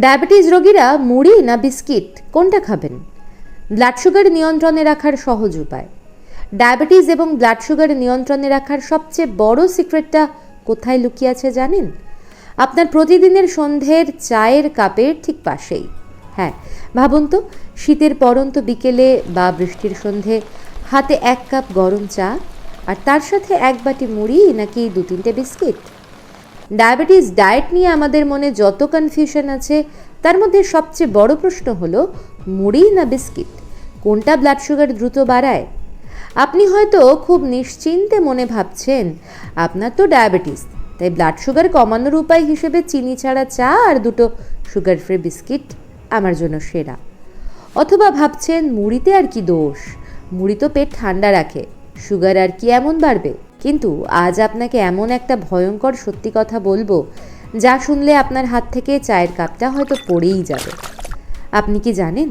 Diabetes রোগীরা মুড়ি না বিস্কিট কোনটা খাবেন? ব্লাড সুগার নিয়ন্ত্রণে রাখার সহজ উপায়। ডায়াবেটিস এবং ব্লাড সুগার নিয়ন্ত্রণে রাখার সবচেয়ে বড় সিক্রেটটা কোথায় লুকিয়ে আছে জানেন? আপনার প্রতিদিনের সন্ধ্যের চায়ের কাপের ঠিক পাশেই। হ্যাঁ, ভাবুন তো, শীতের পরন্ত বিকেলে বা বৃষ্টির সন্ধে হাতে 1 কাপ গরম চা আর তার সাথে 1 বাটি মুড়ি নাকি 2-3টে বিস্কিট। ডায়াবেটিস ডায়েট নিয়ে আমাদের মনে যত কনফিউশন আছে তার মধ্যে সবচেয়ে বড় প্রশ্ন হলো মুড়ি না বিস্কিট, কোনটা ব্লাড সুগার দ্রুত বাড়ায়? আপনি হয়তো খুব নিশ্চিন্তে মনে ভাবছেন আপনার তো ডায়াবেটিস, তাই ব্লাড সুগার কমানোর উপায় হিসেবে চিনি ছাড়া চা আর 2টো সুগার ফ্রি বিস্কিট আমার জন্য সেরা। অথবা ভাবছেন মুড়িতে আর কি দোষ, মুড়ি তো পেট ঠান্ডা রাখে, সুগার আর কি এমন বাড়বে। কিন্তু আজ আপনাকে এমন একটা ভয়ঙ্কর সত্যি কথা বলবো যা শুনলে আপনার হাত থেকে চায়ের কাপটা হয়তো পড়েই যাবে। আপনি কি জানেন,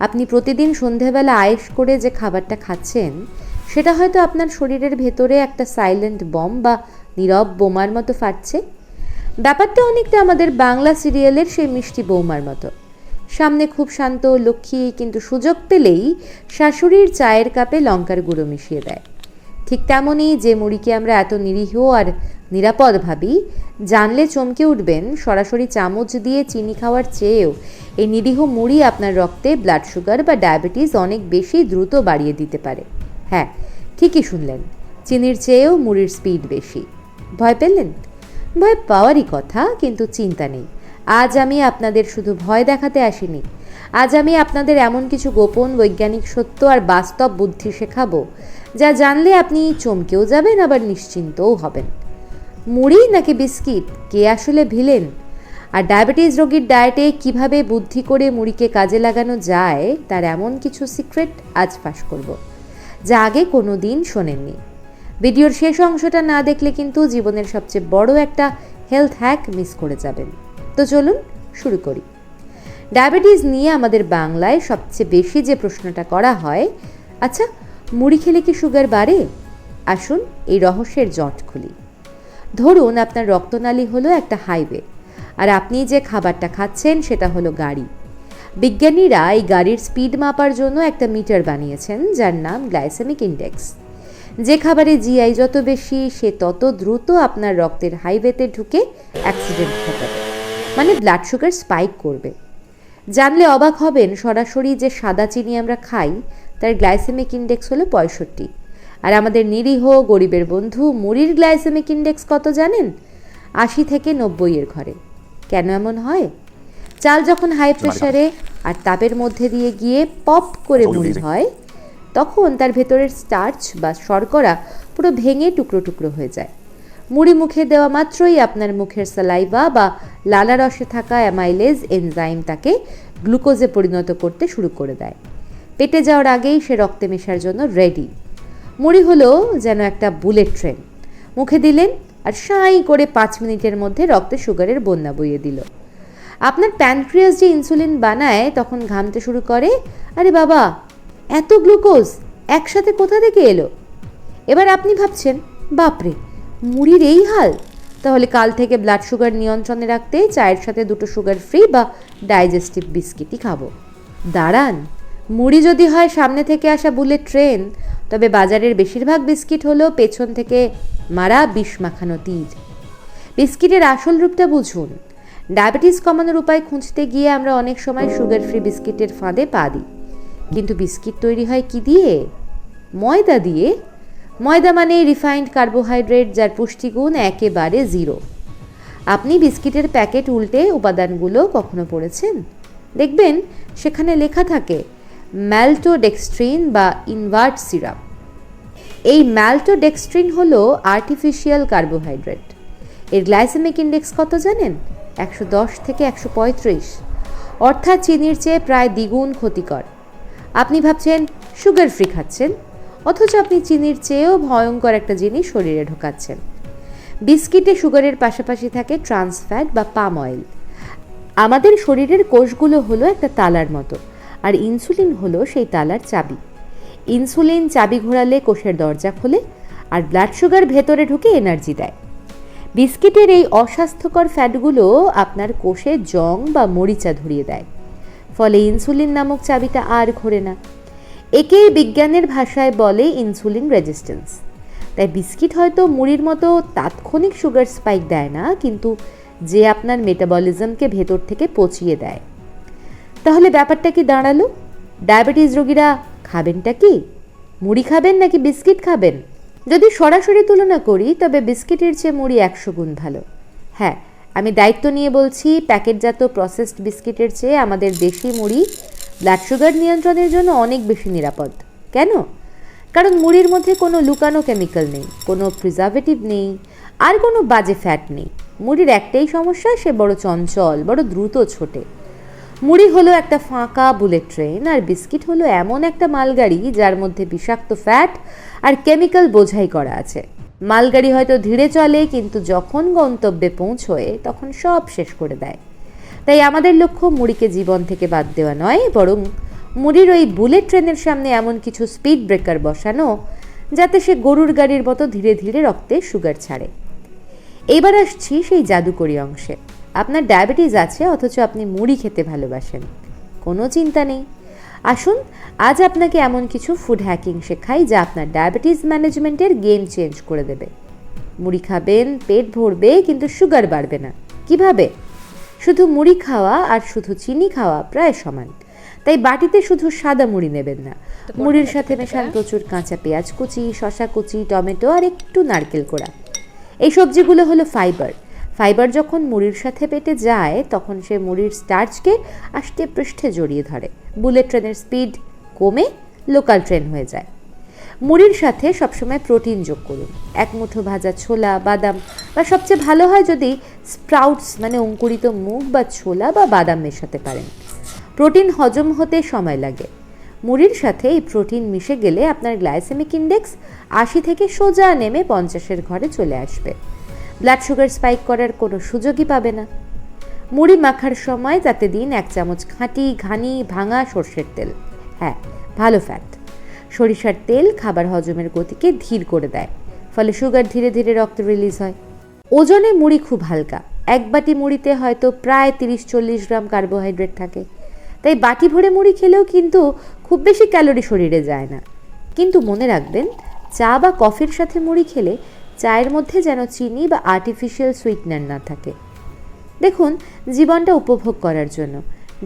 আপনি প্রতিদিন সন্ধেবেলা আয়েশ করে যে খাবারটা খাচ্ছেন সেটা হয়তো আপনার শরীরের ভেতরে একটা সাইলেন্ট বম বা নীরব বোমার মতো ফাটছে। ব্যাপারটা অনেকটা আমাদের বাংলা সিরিয়ালের সেই মিষ্টি বৌমার মতো, সামনে খুব শান্ত লক্ষ্মী, কিন্তু সুযোগ পেলেই শাশুড়ির চায়ের কাপে লঙ্কার গুঁড়ো মিশিয়ে দেয়। ঠিক তেমনই যে মুড়িকে আমরা এত নিরীহ আর নিরাপদ ভাবি, জানলে চমকে উঠবেন সরাসরি চামচ দিয়ে চিনি খাওয়ার চেয়েও এই নিরীহ মুড়ি আপনার রক্তে ব্লাড সুগার বা ডায়াবেটিস অনেক বেশি দ্রুত বাড়িয়ে দিতে পারে। হ্যাঁ, ঠিকই শুনলেন, চিনির চেয়েও মুড়ির স্পিড বেশি। ভয় পেলেন? ভয় পাওয়ারই কথা, কিন্তু চিন্তা নেই। আজ আমি আপনাদের শুধু ভয় দেখাতে আসিনি, আজ আমি আপনাদের এমন কিছু গোপন বৈজ্ঞানিক সত্য আর বাস্তব বুদ্ধি শেখাবো যা জানলে আপনি চমকেও যাবেন আবার নিশ্চিন্তও হবেন। মুড়ি নাকি বিস্কিট, কে আসলে ভিলেন? আর ডায়াবেটিস রোগীর ডায়েটে কিভাবে বুদ্ধি করে মুড়িকে কাজে লাগানো যায় তার এমন কিছু সিক্রেট আজ ফাঁস করব যা আগে কোনো দিন শোনেননি। ভিডিওর শেষ অংশটা না দেখলে কিন্তু জীবনের সবচেয়ে বড় একটা হেলথ হ্যাক মিস করে যাবেন। তো চলুন শুরু করি। ডায়াবেটিস নিয়ে আমাদের বাংলায় সবচেয়ে বেশি যে প্রশ্নটা করা হয়, আচ্ছা মুড়ি খেলে কি সুগার বাড়ে? আসুন এই রহস্যের জট খুলি। ধরুন আপনার রক্তনালী হলো একটা হাইওয়ে আর আপনি যে খাবারটা খাচ্ছেন সেটা হলো গাড়ি। বিজ্ঞানীরা এই গাড়ির স্পিড মাপার জন্য একটা মিটার বানিয়েছেন যার নাম গ্লাইসেমিক ইন্ডেক্স। যে খাবারে জিআই যত বেশি সে তত দ্রুত আপনার রক্তের হাইওয়েতে ঢুকে অ্যাক্সিডেন্ট ঘটাবে, মানে ব্লাড সুগার স্পাইক করবে। জানলে অবাক হবেন, সরাসরি যে সাদা চিনি আমরা খাই তার গ্লাইসেমিক ইন্ডেক্স হলো 65, আর আমাদের নিরীহ গরিবের বন্ধু মুড়ির গ্লাইসেমিক ইন্ডেক্স কত জানেন? 80 থেকে 90 ঘরে। কেন এমন হয়? চাল যখন হাই প্রেশারে আর তাপের মধ্যে দিয়ে গিয়ে পপ করে মুড়ি হয় তখন তার ভেতরের স্টার্চ বা শর্করা পুরো ভেঙে টুকরো টুকরো হয়ে যায়। মুড়ি মুখে দেওয়া মাত্রই আপনার মুখের সালাইভা বা লালারসে থাকা অ্যামাইলেজ এনজাইম তাকে গ্লুকোজে পরিণত করতে শুরু করে দেয়। পেটে যাওয়ার আগেই সে রক্তে মেশার জন্য রেডি। মুড়ি হলো যেন একটা বুলেট ট্রেন, মুখে দিলেন আর সাঁই করে 5 মিনিটের মধ্যে রক্তে সুগারের বন্যা বইয়ে দিল। আপনার প্যানক্রিয়াস যে ইনসুলিন বানায় তখন ঘামতে শুরু করে, আরে বাবা এত গ্লুকোজ একসাথে কোথা থেকে এলো? এবার আপনি ভাবছেন, বাপরে মুড়ির এই হাল, তাহলে কাল থেকে ব্লাড সুগার নিয়ন্ত্রণে রাখতে চায়ের সাথে 2টো সুগার ফ্রি বা ডাইজেস্টিভ বিস্কিটই খাবো। দাঁড়ান, মুড়ি যদি হয় সামনে থেকে আসা বুলেট ট্রেন, তবে বাজারের বেশিরভাগ বিস্কিট হলো পেছন থেকে মারা বিষ মাখানো তীর। বিস্কিটের আসল রূপটা বুঝুন। ডায়াবেটিস কমানোর উপায় খুঁজতে গিয়ে আমরা অনেক সময় সুগার ফ্রি বিস্কিটের ফাঁদে পা দিই, কিন্তু বিস্কিট তৈরি হয় কি দিয়ে? ময়দা দিয়ে। ময়দা মানে রিফাইন্ড কার্বোহাইড্রেট যার পুষ্টিগুণ একেবারে 0। আপনি বিস্কিটের প্যাকেট উল্টে উপাদানগুলো কখনো পড়েছেন? দেখবেন সেখানে লেখা থাকে ম্যালটোডেক্সট্রিন বা ইনভার্ট সিরাপ। এই ম্যালটোডেক্সট্রিন হলো আর্টিফিশিয়াল কার্বোহাইড্রেট। এর গ্লাইসেমিক ইন্ডেক্স কত জানেন? 110 থেকে 135, অর্থাৎ চিনির চেয়ে প্রায় দ্বিগুণ ক্ষতিকর। আপনি ভাবছেন সুগার ফ্রি খাচ্ছেন, অথচ আপনি চিনির চেয়েও ভয়ঙ্কর একটা জিনিস শরীরে ঢোকাচ্ছেন। বিস্কিটে সুগারের পাশাপাশি থাকে ট্রান্স ফ্যাট বা পাম অয়েল। আমাদের শরীরের কোষগুলো হলো একটা তালার মতো, আর ইনসুলিন হলো সেই তালার চাবি। ইনসুলিন চাবি ঘোরালে কোষের দরজা খোলে আর ব্লাড সুগার ভেতরে ঢুকে এনার্জি দেয়। বিস্কিটের এই অস্বাস্থ্যকর ফ্যাটগুলো আপনার কোষে জং বা মরিচা ধরিয়ে দেয়, ফলে ইনসুলিন নামক চাবিটা আর ঘোরে না। একেই বিজ্ঞানের ভাষায় বলে ইনসুলিন রেজিস্ট্যান্স। তাই বিস্কিট হয়তো মুড়ির মতো তাৎক্ষণিক সুগার স্পাইক দেয় না, কিন্তু যে আপনার মেটাবলিজমকে ভেতর থেকে পচিয়ে দেয়। তাহলে ব্যাপারটা কি দাঁড়ালো? ডায়াবেটিস রোগীরা খাবেনটা কি? মুড়ি খাবেন নাকি বিস্কিট খাবেন? যদি সরাসরি তুলনা করি তবে বিস্কিটের চেয়ে মুড়ি 100 গুণ ভালো। হ্যাঁ, আমি দায়িত্ব নিয়ে বলছি, প্যাকেটজাত প্রসেসড বিস্কিটের চেয়ে আমাদের দেশি মুড়ি ব্লাড সুগার নিয়ন্ত্রণের জন্য অনেক বেশি নিরাপদ। কেন? কারণ মুড়ির মধ্যে কোনো লুকানো কেমিক্যাল নেই, কোনো প্রিজারভেটিভ নেই, আর কোনো বাজে ফ্যাট নেই। মুড়ির একটাই সমস্যা, সে বড় চঞ্চল, বড় দ্রুত ছোটে। মুড়ি হলো একটা ফাঁকা বুলেট ট্রেন, আর বিস্কিট হলো এমন একটা মালগাড়ি যার মধ্যে বিষাক্ত ফ্যাট আর কেমিক্যাল বোঝাই করা আছে। মালগাড়ি হয়তো ধীরে চলে, কিন্তু যখন গন্তব্যে পৌঁছয় তখন সব শেষ করে দেয়। তাই আমাদের লক্ষ্য মুড়িকে জীবন থেকে বাদ দেওয়া নয়, বরং মুড়ির ওই বুলেট ট্রেনের সামনে এমন কিছু স্পিড ব্রেকার বসানো যাতে সে গরুর গাড়ির মতো ধীরে ধীরে রক্তে সুগার ছাড়ে। এবার আসছি সেই জাদুকরি অংশে। আপনার ডায়াবেটিস আছে, অথচ আপনি মুড়ি খেতে ভালোবাসেন। কোনো চিন্তা নেই, আসুন আজ আপনাকে এমন কিছু ফুড হ্যাকিং শেখাই যা আপনার ডায়াবেটিস ম্যানেজমেন্টের গেম চেঞ্জ করে দেবে। মুড়ি খাবেন, পেট ভরবে, কিন্তু সুগার বাড়বে না। কিভাবে? শুধু মুড়ি খাওয়া আর শুধু চিনি খাওয়া প্রায় সমান। তাই বাটিতে শুধু সাদা মুড়ি নেবেন না, মুড়ির সাথে মেশান প্রচুর কাঁচা পেঁয়াজ কুচি, শশা কুচি, টমেটো আর একটু নারকেল কোড়া। এই সবজিগুলো হলো ফাইবার। ফাইবার যখন মুড়ির সাথে পেটে যায় তখন সে মুড়ির স্টার্চকে আষ্টে পৃষ্ঠে জড়িয়ে ধরে। বুলেট ট্রেনের স্পিড কমে লোকাল ট্রেন হয়ে যায়। মুড়ির সাথে সবসময় প্রোটিন যোগ করুন। এক মুঠো ভাজা ছোলা, বাদাম, বা সবচেয়ে ভালো হয় যদি স্প্রাউটস মানে অঙ্কুরিত মুগ বা ছোলা বা বাদাম মেশাতে পারেন। প্রোটিন হজম হতে সময় লাগে। মুড়ির সাথে এই প্রোটিন মিশে গেলে আপনার গ্লাইসেমিক ইন্ডেক্স 80 থেকে সোজা নেমে 50-এর ঘরে চলে আসবে। ব্লাড সুগার স্পাইক করার কোনো সুযোগই পাবে না। মুড়ি মাখার সময় তাতে দিন 1 চামচ খাঁটি ঘানি ভাঙা সর্ষের তেল। হ্যাঁ, ভালো ফ্যাট। সরিষার তেল খাবার হজমের গতিকে ধীর করে দেয়, ফলে সুগার ধীরে ধীরে রক্ত রিলিজ হয়। ওজনে মুড়ি খুব হালকা। এক বাটি মুড়িতে হয়তো প্রায় 30-40 গ্রাম কার্বোহাইড্রেট থাকে। তাই বাটি ভরে মুড়ি খেলেও কিন্তু খুব বেশি ক্যালোরি শরীরে যায় না। কিন্তু মনে রাখবেন, চা বা কফির সাথে মুড়ি খেলে চায়ের মধ্যে যেন চিনি বা আর্টিফিশিয়াল সুইটনার না থাকে। দেখুন, জীবনটা উপভোগ করার জন্য।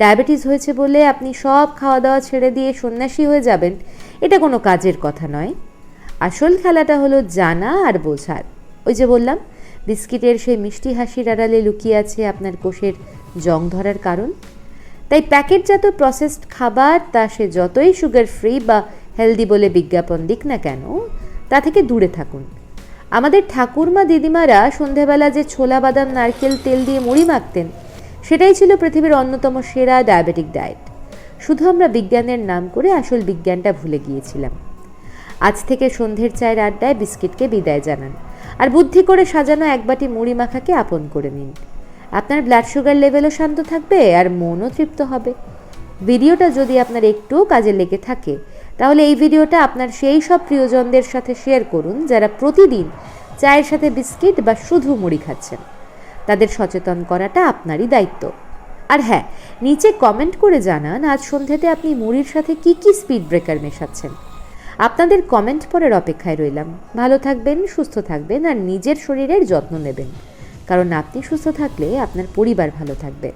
ডায়াবেটিস হয়েছে বলে আপনি সব খাওয়া দাওয়া ছেড়ে দিয়ে সন্ন্যাসী হয়ে যাবেন, এটা কোনো কাজের কথা নয়। আসল খেলাটা হলো জানা আর বোঝার। ওই যে বললাম, বিস্কিটের সেই মিষ্টি হাসির আড়ালে লুকিয়ে আছে আপনার কোষের জং ধরার কারণ। তাই প্যাকেটজাত প্রসেসড খাবার, তা সে যতই সুগার ফ্রি বা হেলদি বলে বিজ্ঞাপন দিক না কেন, তা থেকে দূরে থাকুন। আমাদের ঠাকুরমা দিদিমারা সন্ধেবেলা যে ছোলা বাদাম নারকেল তেল দিয়ে মুড়ি মাখতেন, সেটাই ছিল পৃথিবীর অন্যতম সেরা ডায়াবেটিক ডায়েট। শুধু আমরা বিজ্ঞানের নাম করে আসল বিজ্ঞানটা ভুলে গিয়েছিলাম। আজ থেকে সন্ধ্যের চায়ের আড্ডায় বিস্কিটকে বিদায় জানান, আর বুদ্ধি করে সাজানো এক বাটি মুড়ি মাখাকে আপন করে নিন। আপনার ব্লাড সুগার লেভেলও শান্ত থাকবে আর মনও তৃপ্ত হবে। ভিডিওটা যদি আপনার একটু কাজে লেগে থাকে, তাহলে এই ভিডিওটা আপনার সেই সব প্রিয়জনদের সাথে শেয়ার করুন যারা প্রতিদিন চায়ের সাথে বিস্কিট বা শুধু মুড়ি খাচ্ছেন। তাদের সচেতন করাটা আপনারই দায়িত্ব। আর হ্যাঁ, নিচে কমেন্ট করে জানান আজ সন্ধ্যাতে আপনি মুড়ির সাথে কি কি স্পিড ব্রেকার মেশাচ্ছেন। আপনাদের কমেন্ট পড়ার অপেক্ষায় রইলাম। ভালো থাকবেন, সুস্থ থাকবেন, আর নিজের শরীরের যত্ন নেবেন, কারণ আপনি সুস্থ থাকলে আপনার পরিবার ভালো থাকবে।